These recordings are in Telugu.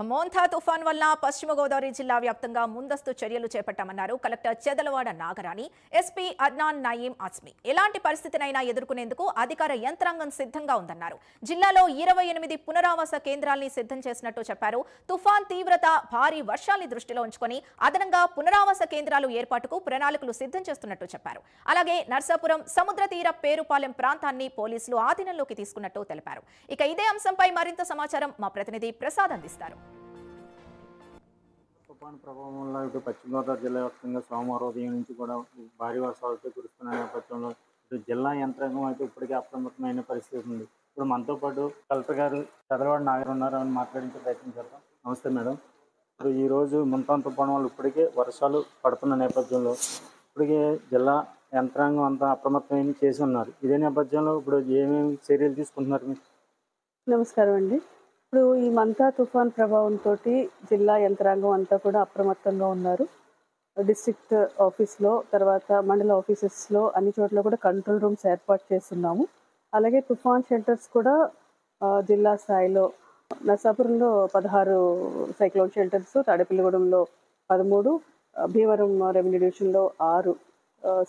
మోంథా తుఫాన్ వల్ల పశ్చిమ గోదావరి జిల్లా వ్యాప్తంగా ముందస్తు చర్యలు చేపట్టామన్నారు కలెక్టర్ చెదలవాడ నాగరాణి. ఎస్పీ అద్నాన్ నయీం అస్మి ఎలాంటి పరిస్థితినైనా ఎదుర్కొనేందుకు అధికార యంత్రాంగం సిద్ధంగా ఉందన్నారు. జిల్లాలో 28 పునరావాస కేంద్రాల్ని సిద్ధం చేసినట్టు చెప్పారు. తుఫాన్ తీవ్రత, భారీ వర్షాల్ని దృష్టిలో ఉంచుకొని అదనంగా పునరావాస కేంద్రాలు ఏర్పాటుకు ప్రణాళికలు సిద్ధం చేస్తున్నట్టు చెప్పారు. అలాగే నర్సాపురం సముద్ర తీర పేరుపాలెం ప్రాంతాన్ని పోలీసులు ఆధీనంలోకి తీసుకున్నట్టు తెలిపారు. ఇక ఇదే అంశంపై మరింత సమాచారం మా ప్రతినిధి ప్రసాద్ అందిస్తారు. తుఫాను ప్రభావం వల్ల ఇటు పశ్చిమ గోదావరి జిల్లా వ్యాప్తంగా సోమవారం ఉదయం నుంచి కూడా భారీ వర్షాలతో కురుస్తున్న నేపథ్యంలో ఇటు జిల్లా యంత్రాంగం అయితే ఇప్పటికే అప్రమత్తమైన పరిస్థితి ఉంది. ఇప్పుడు మనతో పాటు కలెక్టర్ గారు చదలవాడ నాగర్ ఉన్నారు, అని మాట్లాడించే ప్రయత్నం చేద్దాం. నమస్తే మేడం. ఇప్పుడు ఈరోజు ముంతాన్ తుఫాను వల్ల ఇప్పటికే వర్షాలు పడుతున్న నేపథ్యంలో ఇప్పటికే జిల్లా యంత్రాంగం అంతా అప్రమత్తమైన చేసి ఉన్నారు. ఇదే నేపథ్యంలో ఇప్పుడు ఏమేమి చర్యలు తీసుకుంటున్నారు మీరు? నమస్కారం అండి. ఇప్పుడు ఈ మంతా తుఫాన్ ప్రభావంతో జిల్లా యంత్రాంగం అంతా కూడా అప్రమత్తంగా ఉన్నారు. డిస్ట్రిక్ట్ ఆఫీస్లో, తర్వాత మండల ఆఫీసెస్లో అన్ని చోట్ల కూడా కంట్రోల్ రూమ్స్ ఏర్పాటు చేస్తున్నాము. అలాగే తుఫాన్ షెల్టర్స్ కూడా జిల్లా స్థాయిలో నర్సాపురంలో 16 సైక్లోన్ షెల్టర్స్, తాడేపల్లిగూడెంలో 13, భీమవరం రెవెన్యూ డివిజన్లో 6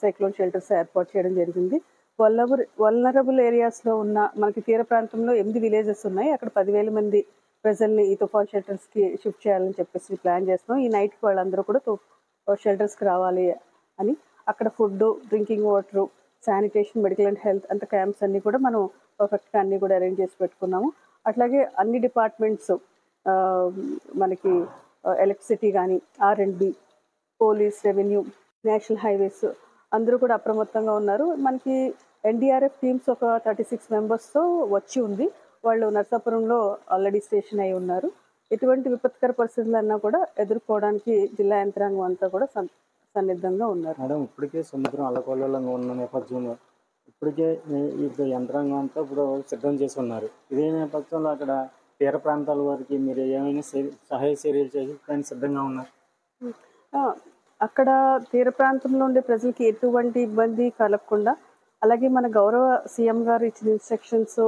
సైక్లోన్ షెల్టర్స్ ఏర్పాటు చేయడం జరిగింది. వల్నరబుల్ ఏరియాస్లో ఉన్న మనకి తీర ప్రాంతంలో 8 విలేజెస్ ఉన్నాయి. అక్కడ 10,000 మంది ప్రజల్ని ఈ తుఫాన్ షెల్టర్స్కి షిఫ్ట్ చేయాలని చెప్పేసి ప్లాన్ చేస్తున్నాం. ఈ నైట్కి వాళ్ళందరూ కూడా షెల్టర్స్కి రావాలి అని అక్కడ food, drinking water, sanitation, medical and health అంత క్యాంప్స్ అన్నీ కూడా మనం పర్ఫెక్ట్గా అన్నీ కూడా అరేంజ్ చేసి పెట్టుకున్నాము. అట్లాగే అన్ని డిపార్ట్మెంట్స్, మనకి ఎలక్ట్రిసిటీ కానీ, R&B, police, revenue, national highways అందరూ కూడా అప్రమత్తంగా ఉన్నారు. మనకి NDRF టీమ్స్ ఒక 36 మెంబర్స్తో వచ్చి ఉంది. వాళ్ళు నర్సాపురంలో ఆల్రెడీ స్టేషన్ అయి ఉన్నారు. ఎటువంటి విపత్కర పరిస్థితులన్నా కూడా ఎదుర్కోవడానికి జిల్లా యంత్రాంగం అంతా కూడా సన్నిద్ధంగా ఉన్నారు. మేడం, ఇప్పటికే సముద్రం అల్లకల్లోలంగా ఉన్న నేపథ్యంలో ఇప్పటికే యంత్రాంగం అంతా ఇప్పుడు సిద్ధం చేసి ఉన్నారు. ఇదే నేపథ్యంలో అక్కడ తీర ప్రాంతాల వారికి మీరు ఏమైనా సహాయ చర్యలు చేసి దానికి సిద్ధంగా ఉన్నారు? అక్కడ తీర ప్రాంతంలో ఉండే ప్రజలకి ఎటువంటి ఇబ్బంది కలగకుండా, అలాగే మన గౌరవ సీఎం గారు ఇచ్చిన ఇన్స్ట్రక్షన్స్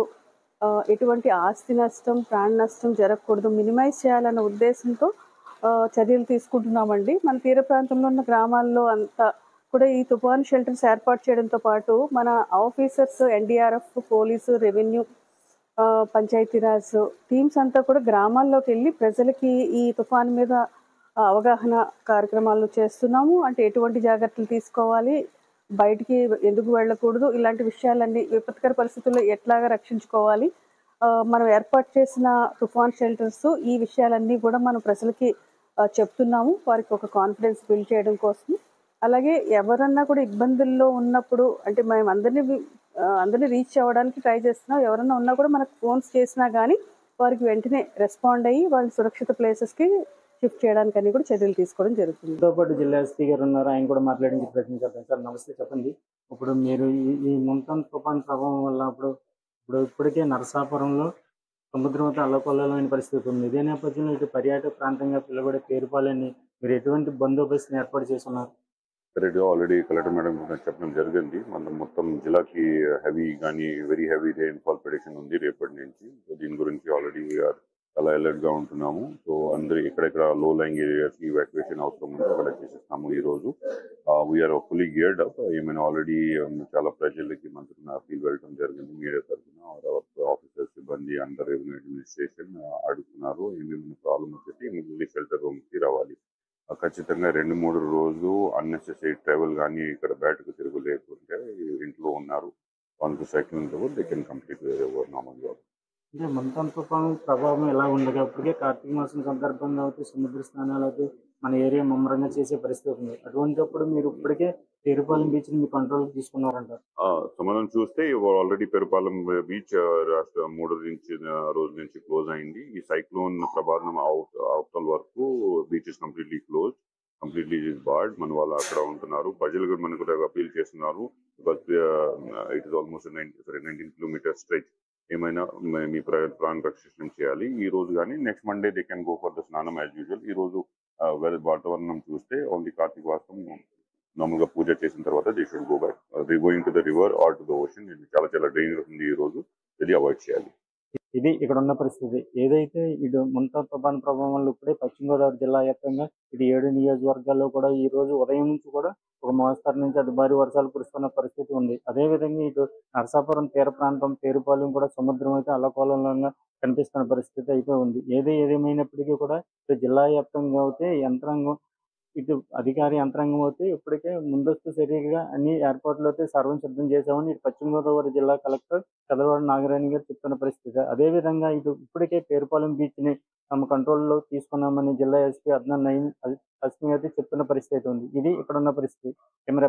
ఎటువంటి ఆస్తి నష్టం, ప్రాణ నష్టం జరగకూడదు, మినిమైజ్ చేయాలన్న ఉద్దేశంతో చర్యలు తీసుకుంటున్నామండి. మన తీర ప్రాంతంలో ఉన్న గ్రామాల్లో అంతా కూడా ఈ తుఫాన్ షెల్టర్స్ ఏర్పాటు చేయడంతో పాటు మన officers, NDRF, police, revenue, Panchayati Raj teams అంతా కూడా గ్రామాల్లోకి వెళ్ళి ప్రజలకి ఈ తుఫాన్ మీద అవగాహన కార్యక్రమాలు చేస్తున్నాము. అంటే ఎటువంటి జాగ్రత్తలు తీసుకోవాలి, బయటికి ఎందుకు వెళ్ళకూడదు, ఇలాంటి విషయాలన్నీ, విపత్కర పరిస్థితుల్లో ఎట్లాగా రక్షించుకోవాలి, మనం ఏర్పాటు చేసిన తుఫాన్ షెల్టర్స్, ఈ విషయాలన్నీ కూడా మనం ప్రజలకి చెప్తున్నాము, వారికి ఒక కాన్ఫిడెన్స్ బిల్డ్ చేయడం కోసం. అలాగే ఎవరన్నా కూడా ఇబ్బందుల్లో ఉన్నప్పుడు, అంటే మేము అందరినీ రీచ్ అవ్వడానికి ట్రై చేస్తున్నాం. ఎవరన్నా ఉన్నా కూడా మనకు ఫోన్స్ చేసినా కానీ వారికి వెంటనే రెస్పాండ్ అయ్యి వాళ్ళని సురక్షిత ప్లేసెస్కి షిఫ్ట్ చేయడానికి అన్ని కూడా చర్యలు తీసుకోవడం జరుగుతుంది. తో పాటు జిల్లా ఎస్పీ గారు ఉన్నారు, ఆయన కూడా మాట్లాడించే ప్రయత్నం చేద్దాం. సార్ నమస్తే, చెప్పండి. ఇప్పుడు మీరు ఈ ముంతాన్ తుఫాన్ ప్రభావం వల్ల ఇప్పటికే నరసాపురంలో సముద్రంతో అల్లకొల్లమైన పరిస్థితి ఉంది. ఇదే నేపథ్యంలో ఇటు పర్యాటక ప్రాంతంగా పిలువబడే పేరుపాలెన్ని మీరు ఎటువంటి బందోబస్తుని ఏర్పాటు చేస్తున్నారు? కరెక్ట్గా ఆల్రెడీ కలెక్టర్ మేడం చెప్పడం జరిగింది. మనం మొత్తం జిల్లాకి వెరీ హెవీ రెయిన్ఫాల్ ప్రెడిక్షన్ ఉంది రేపటి నుంచి. సో దీని గురించి ఆల్రెడీ వీఆర్ చాలా అలర్ట్గా ఉంటున్నాము. సో అందరూ ఎక్కడెక్కడ లో లైంగ్ ఏరియాస్కి ఇవాక్యుయేషన్ అవసరం ఉందో అక్కడ చేసేస్తాము. ఈరోజు వీఆర్ ఫుల్లీ గేర్డ్ అప్. ఏమైనా ఆల్రెడీ చాలా ప్రజలకి మంత్రులు అప్పీల్ వెళ్ళడం జరిగింది మీడియా తరఫున. ఆఫీసర్స్, సిబ్బంది, అండర్ రెవెన్యూ అడ్మినిస్ట్రేషన్ అడుగుతున్నారు. ఏమేమి ప్రాబ్లమ్ వచ్చేసి ఇమీడియట్లీ షెల్టర్ రూమ్స్కి రావాలి. ఖచ్చితంగా 2-3 రోజులు అన్నెసెసరీ ట్రావెల్ కానీ ఇక్కడ బయటకు తిరగలేకుంటే ఇంట్లో ఉన్నారు. Once cyclone level they can complete normal job. అంటే ముంతాన్ తుఫాను ప్రభావం ఎలా ఉండగా ఇప్పటికే కార్తీక మాసం సందర్భంగా అయితే సముద్ర స్నానాలు అయితే మన ఏరియా ముమ్మరంగా చేసే పరిస్థితి ఉంది. అటువంటిప్పుడు మీరు ఇప్పటికే పేరుపాలెం బీచ్ని మీ కంట్రోల్ తీసుకున్నారంటారు? మనం చూస్తే ఆల్రెడీ పెరుపాలెం బీచ్ 3 రోజుల నుంచి క్లోజ్ అయింది. ఈ సైక్లోన్ ప్రభావం అవతల వరకు beach is completely close, completely is barred. మన వాళ్ళు అక్కడ ఉంటున్నారు. ప్రజలు కూడా మనకు అపీల్ చేస్తున్నారు. Because it is almost 19 kilometre stretch. ఏమైనా మీ ప్రాణ రక్షణ చేయాలి. ఈ రోజు కానీ next Monday they can go for the స్నానం యాజ్ యూజువల్. ఈ రోజు వాతావరణం చూస్తే ఓన్లీ కార్తీక మాసం నార్మల్గా పూజ చేసిన తర్వాత they should go back. They going to the river or to the ocean. ఇది చాలా డేంజరస్ ఉంది. ఈ రోజు ఇది అవాయిడ్ చేయాలి. ఇది ఇక్కడ ఉన్న పరిస్థితి. ఏదైతే ఇటు ముంతా తుఫాను ప్రభావం వల్ల ఇప్పుడే పశ్చిమ గోదావరి జిల్లా వ్యాప్తంగా ఇటు 7 నియోజకవర్గాల్లో కూడా ఈ రోజు ఉదయం నుంచి కూడా ఒక మోస్తరు నుంచి అతి భారీ వర్షాలు కురుస్తున్న పరిస్థితి ఉంది. అదేవిధంగా ఇటు నరసాపురం తీర ప్రాంతం, పేరుపాలెం కూడా సముద్రం అయితే అల్లకల్లోలంగా కనిపిస్తున్న పరిస్థితి అయితే ఉంది. ఏదేమైనప్పటికీ కూడా ఇటు జిల్లా వ్యాప్తంగా అయితే యంత్రాంగం ఇటు అధికార యంత్రాంగం అయితే ఇప్పటికే ముందస్తు చర్యగా అన్ని ఏర్పాట్లు అయితే సర్వం సిద్ధం చేశామని ఇటు పశ్చిమ గోదావరి జిల్లా కలెక్టర్ చదలవాడ నాగరాణి గారు చెప్తున్న పరిస్థితి. అదేవిధంగా ఇటు ఇప్పటికే పేరుపాలెం బీచ్ని తమ కంట్రోల్లో తీసుకున్నామని జిల్లా ఎస్పీ అద్నాన్ నయీం అస్మి అయితే చెప్తున్న పరిస్థితి ఉంది. ఇది ఇక్కడ ఉన్న పరిస్థితి. కెమెరా